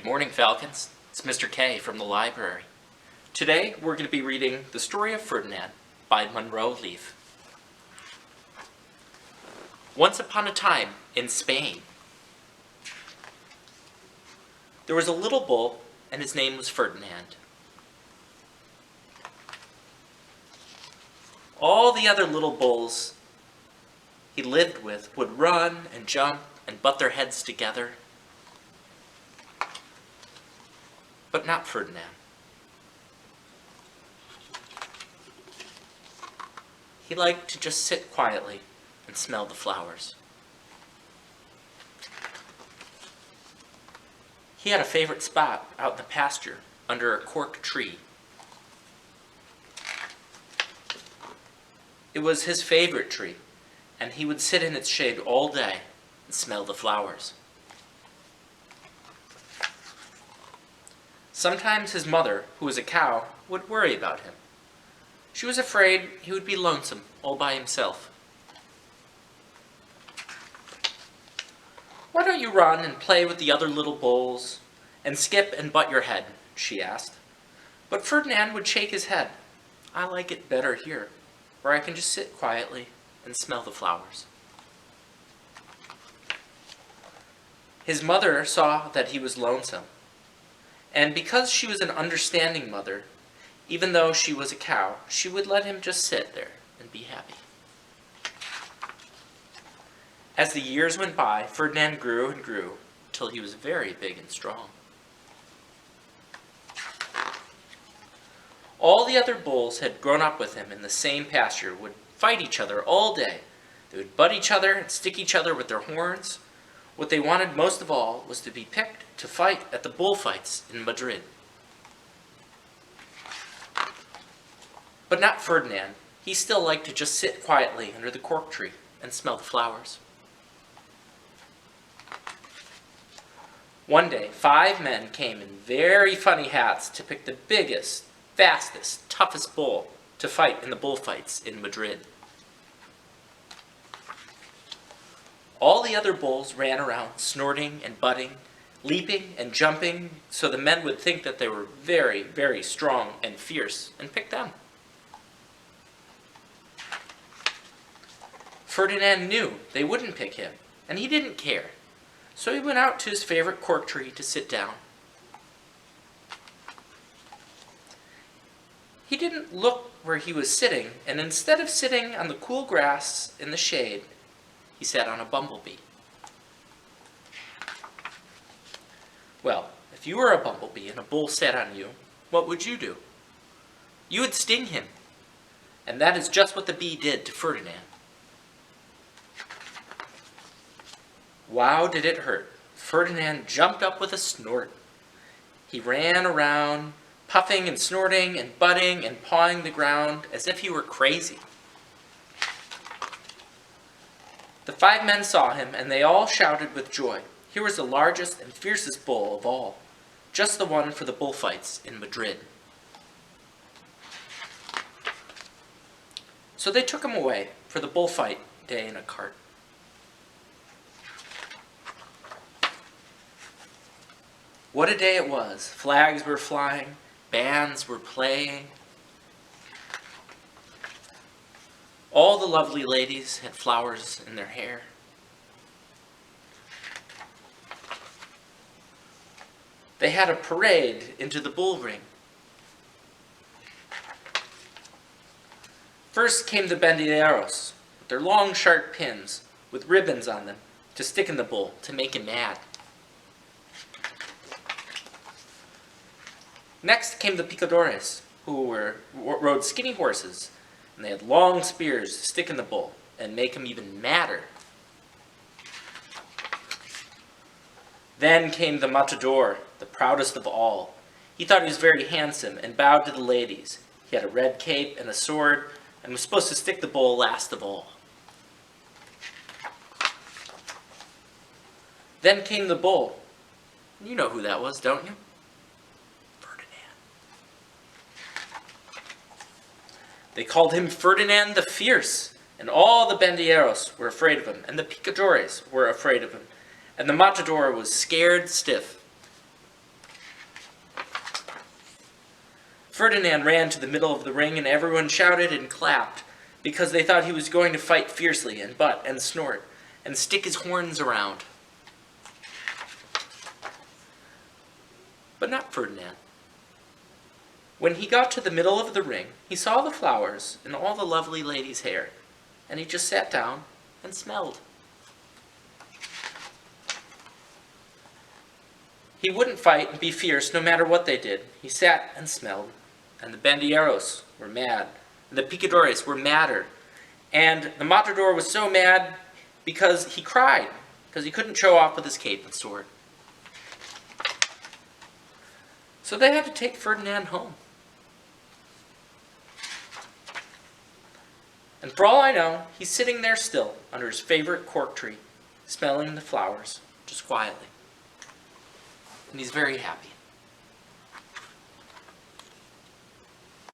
Good morning, Falcons. It's Mr. K from the library. Today, we're going to be reading The Story of Ferdinand by Monroe Leaf. Once upon a time, in Spain, there was a little bull, and his name was Ferdinand. All the other little bulls he lived with would run and jump and butt their heads together, but not Ferdinand. He liked to just sit quietly and smell the flowers. He had a favorite spot out in the pasture under a cork tree. It was his favorite tree, and he would sit in its shade all day and smell the flowers. Sometimes his mother, who was a cow, would worry about him. She was afraid he would be lonesome all by himself. "Why don't you run and play with the other little bulls, and skip and butt your head?" she asked. But Ferdinand would shake his head. "I like it better here, where I can just sit quietly and smell the flowers." His mother saw that he was lonesome, and because she was an understanding mother, even though she was a cow, she would let him just sit there and be happy. As the years went by, Ferdinand grew and grew till he was very big and strong. All the other bulls had grown up with him in the same pasture, would fight each other all day. They would butt each other and stick each other with their horns. What they wanted most of all was to be picked to fight at the bullfights in Madrid. But not Ferdinand. He still liked to just sit quietly under the cork tree and smell the flowers. One day, 5 men came in very funny hats to pick the biggest, fastest, toughest bull to fight in the bullfights in Madrid. All the other bulls ran around, snorting and butting, leaping and jumping, so the men would think that they were very, very strong and fierce, and pick them. Ferdinand knew they wouldn't pick him, and he didn't care, so he went out to his favorite cork tree to sit down. He didn't look where he was sitting, and instead of sitting on the cool grass in the shade, he sat on a bumblebee. Well, if you were a bumblebee and a bull sat on you, what would you do? You would sting him, and that is just what the bee did to Ferdinand. Wow, did it hurt. Ferdinand jumped up with a snort. He ran around, puffing and snorting and butting and pawing the ground as if he were crazy. The 5 men saw him, and they all shouted with joy. Here was the largest and fiercest bull of all, just the one for the bullfights in Madrid. So they took him away for the bullfight day in a cart. What a day it was. Flags were flying, bands were playing. All the lovely ladies had flowers in their hair. They had a parade into the bull ring. First came the banderos, with their long sharp pins with ribbons on them to stick in the bull to make him mad. Next came the picadores, who rode skinny horses, and they had long spears to stick in the bull and make him even madder. Then came the matador, the proudest of all. He thought he was very handsome and bowed to the ladies. He had a red cape and a sword and was supposed to stick the bull last of all. Then came the bull. You know who that was, don't you? They called him Ferdinand the Fierce, and all the banderos were afraid of him, and the picadores were afraid of him, and the matador was scared stiff. Ferdinand ran to the middle of the ring, and everyone shouted and clapped, because they thought he was going to fight fiercely and butt and snort and stick his horns around. But not Ferdinand. When he got to the middle of the ring, he saw the flowers in all the lovely lady's hair, and he just sat down and smelled. He wouldn't fight and be fierce no matter what they did. He sat and smelled, and the bandilleros were mad, and the picadores were madder, and the matador was so mad because he cried, because he couldn't show off with his cape and sword. So they had to take Ferdinand home. And for all I know, he's sitting there still under his favorite cork tree, smelling the flowers, just quietly. And he's very happy.